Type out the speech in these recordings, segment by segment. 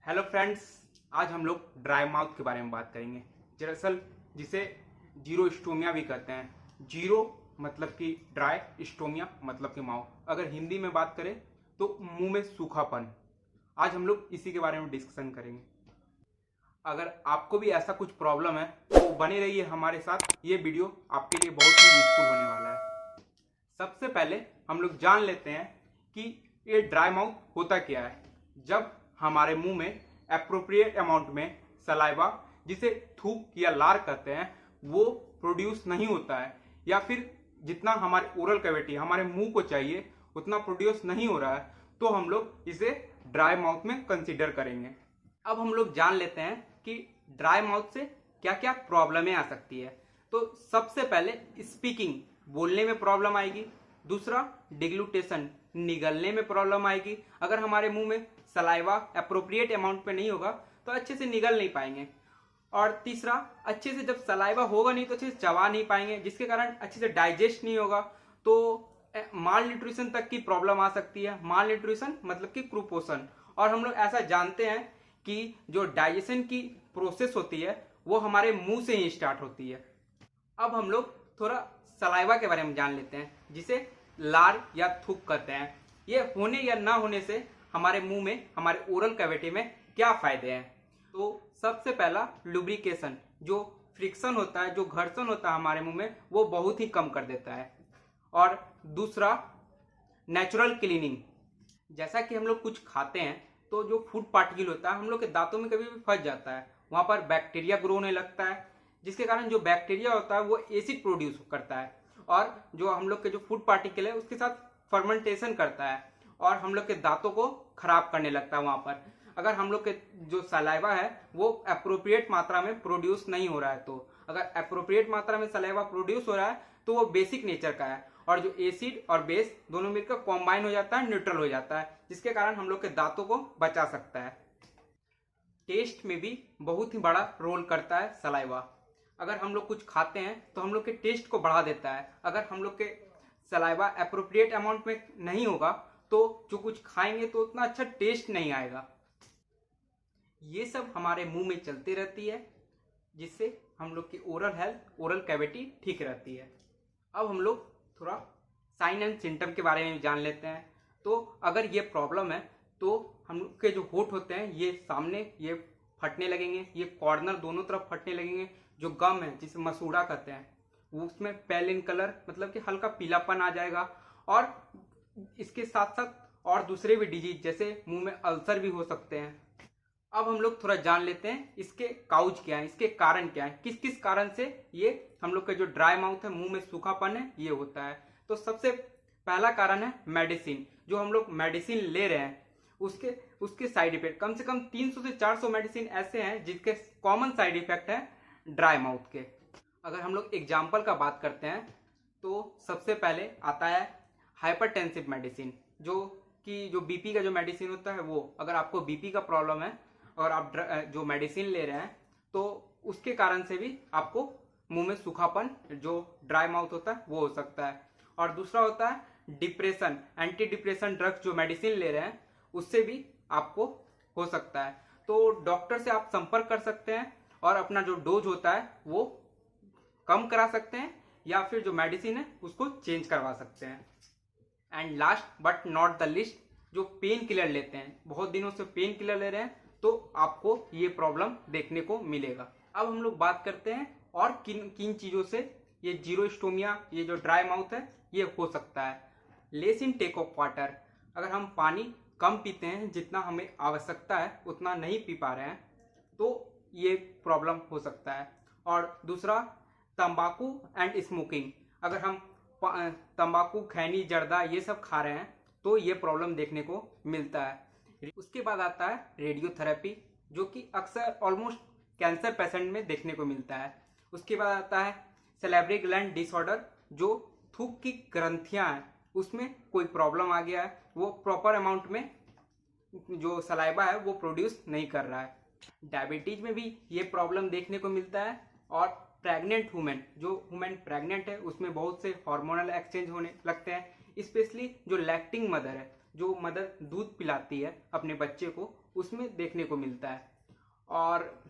Hello friends, आज हम लोग ड्राई माउथ के बारे में बात करेंगे। दरअसल जिसे जीरो स्टोमिया भी कहते हैं। जीरो मतलब कि ड्राई, स्टोमिया मतलब कि माउथ। अगर हिंदी में बात करें तो मुंह में सूखापन। आज हम लोग इसी के बारे में डिस्कशन करेंगे। अगर आपको भी ऐसा कुछ प्रॉब्लम है तो बने रहिए हमारे साथ। ये वीडियो आपके लिए बहुत ही यूजफुल होने वाला है। सबसे पहले हम लोग जान लेते हैं कि ये ड्राई माउथ होता क्या है। जब हमारे मुंह में एप्रोप्रिएट अमाउंट में सलाइवा, जिसे थूक या लार कहते हैं, वो प्रोड्यूस नहीं होता है, या फिर जितना हमारे ओरल कैविटी हमारे मुंह को चाहिए उतना प्रोड्यूस नहीं हो रहा है, तो हम लोग इसे ड्राई माउथ में कंसीडर करेंगे। अब हम लोग जान लेते हैं कि ड्राई माउथ से क्या क्या प्रॉब्लमें आ सकती है। तो सबसे पहले स्पीकिंग, बोलने में प्रॉब्लम आएगी। दूसरा डिग्लूटेशन, निगलने में प्रॉब्लम आएगी। अगर हमारे मुंह में सलाइवा एप्रोप्रिएट अमाउंट पे नहीं होगा तो अच्छे से निगल नहीं पाएंगे। और तीसरा, अच्छे से जब सलाइवा होगा नहीं तो अच्छे से चबा नहीं पाएंगे, जिसके कारण अच्छे से डाइजेस्ट नहीं होगा, तो माल न्यूट्रिशन तक की प्रॉब्लम आ सकती है। माल न्यूट्रिशन मतलब कि कुपोषण। और हम लोग ऐसा जानते हैं कि जो डाइजेशन की प्रोसेस होती है वो हमारे मुंह से ही स्टार्ट होती है। अब हम लोग थोड़ा सलाइवा के बारे में जान लेते हैं, जिसे लार या थूक कहते हैं। ये होने या ना होने से हमारे मुंह में, हमारे ओरल कैविटी में क्या फायदे हैं। तो सबसे पहला लुब्रिकेशन, जो फ्रिक्शन होता है, जो घर्षण होता है हमारे मुंह में, वो बहुत ही कम कर देता है। और दूसरा नेचुरल क्लीनिंग। जैसा कि हम लोग कुछ खाते हैं तो जो फूड पार्टिकल होता है हम लोग के दांतों में कभी भी फंस जाता है, वहां पर बैक्टीरिया ग्रो होने लगता है, जिसके कारण जो बैक्टीरिया होता है वो एसिड प्रोड्यूस करता है, और जो हम लोग के जो फूड पार्टिकल है उसके साथ फर्मेंटेशन करता है और हम लोग के दांतों को खराब करने लगता है वहां पर। अगर हम लोग के जो सलाइवा है वो अप्रोप्रिएट मात्रा में प्रोड्यूस नहीं हो रहा है, तो अगर अप्रोप्रिएट मात्रा में सलाइवा प्रोड्यूस हो रहा है तो वो बेसिक नेचर का है, और जो एसिड और बेस दोनों मिलकर कॉम्बाइन हो जाता है, न्यूट्रल हो जाता है, जिसके कारण हम लोग के दांतों को बचा सकता है। टेस्ट में भी बहुत ही बड़ा रोल करता है सलाइवा। अगर हम लोग कुछ खाते हैं तो हम लोग के टेस्ट को बढ़ा देता है। अगर हम लोग के सलाइवा एप्रोप्रिएट अमाउंट में नहीं होगा तो जो कुछ खाएंगे तो उतना अच्छा टेस्ट नहीं आएगा। ये सब हमारे मुंह में चलती रहती है, जिससे हम लोग की ओरल हेल्थ, ओरल कैविटी ठीक रहती है। अब हम लोग थोड़ा साइन एंड सिम्टम के बारे में जान लेते हैं। तो अगर ये प्रॉब्लम है तो हम लोग के जो होठ होते हैं ये सामने ये फटने लगेंगे, ये कॉर्नर दोनों तरफ फटने लगेंगे। जो गम है जिसे मसूड़ा कहते हैं वो उसमें पेल इन कलर मतलब कि हल्का पीलापन आ जाएगा। और इसके साथ साथ और दूसरे भी डिजीज जैसे मुंह में अल्सर भी हो सकते हैं। अब हम लोग थोड़ा जान लेते हैं इसके काउज क्या है, इसके कारण क्या है, किस किस कारण से ये हम लोग का जो ड्राई माउथ है, मुंह में सूखापन है, ये होता है। तो सबसे पहला कारण है मेडिसिन। जो हम लोग मेडिसिन ले रहे हैं उसके उसके साइड इफेक्ट, कम से कम 300 से 400 मेडिसिन ऐसे हैं जिसके कॉमन साइड इफेक्ट है ड्राई माउथ के। अगर हम लोग एग्जाम्पल का बात करते हैं तो सबसे पहले आता है हाइपरटेंसिव मेडिसिन, जो कि जो बीपी का जो मेडिसिन होता है वो, अगर आपको बीपी का प्रॉब्लम है और आप जो मेडिसिन ले रहे हैं तो उसके कारण से भी आपको मुंह में सूखापन, जो ड्राई माउथ होता है, वो हो सकता है। और दूसरा होता है डिप्रेशन, एंटी डिप्रेशन ड्रग्स जो मेडिसिन ले रहे हैं उससे भी आपको हो सकता है। तो डॉक्टर से आप संपर्क कर सकते हैं और अपना जो डोज होता है वो कम करा सकते हैं, या फिर जो मेडिसिन है उसको चेंज करवा सकते हैं। And last but not the list, जो पेन किलर लेते हैं, बहुत दिनों से पेन किलर ले रहे हैं, तो आपको ये प्रॉब्लम देखने को मिलेगा। अब हम लोग बात करते हैं और किन किन चीज़ों से ये जीरो स्टोमिया, ये जो ड्राई माउथ है, ये हो सकता है। Less intake of water, अगर हम पानी कम पीते हैं, जितना हमें आवश्यकता है उतना नहीं पी पा रहे हैं, तो ये प्रॉब्लम हो सकता है। और दूसरा तंबाकू एंड स्मोकिंग, अगर हम तंबाकू, खैनी, जर्दा ये सब खा रहे हैं तो ये प्रॉब्लम देखने को मिलता है। उसके बाद आता है रेडियोथेरेपी, जो कि अक्सर ऑलमोस्ट कैंसर पेशेंट में देखने को मिलता है। उसके बाद आता है सैलिवरी ग्लैंड डिसऑर्डर, जो थूक की ग्रंथियां हैं उसमें कोई प्रॉब्लम आ गया है, वो प्रॉपर अमाउंट में जो सलाइवा है वो प्रोड्यूस नहीं कर रहा है। डायबिटीज में भी ये प्रॉब्लम देखने को मिलता है। और प्रेग्नेंट वुमेन, जो वुमेन प्रेग्नेंट है उसमें बहुत से हार्मोनल एक्सचेंज होने लगते हैं, स्पेशली जो लैक्टिंग मदर है, जो मदर दूध पिलाती है अपने बच्चे को, उसमें देखने को मिलता है। और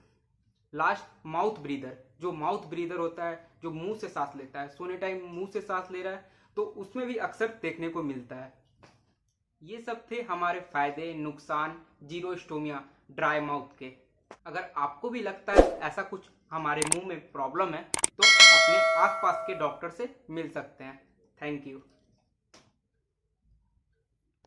लास्ट माउथ ब्रीदर, जो माउथ ब्रीदर होता है, जो मुंह से सांस लेता है, सोने टाइम मुंह से सांस ले रहा है, तो उसमें भी अक्सर देखने को मिलता है। ये सब थे हमारे फायदे नुकसान जीरोस्टोमिया ड्राई माउथ के। अगर आपको भी लगता है ऐसा कुछ हमारे मुंह में प्रॉब्लम है तो अपने आसपास के डॉक्टर से मिल सकते हैं। Thank you.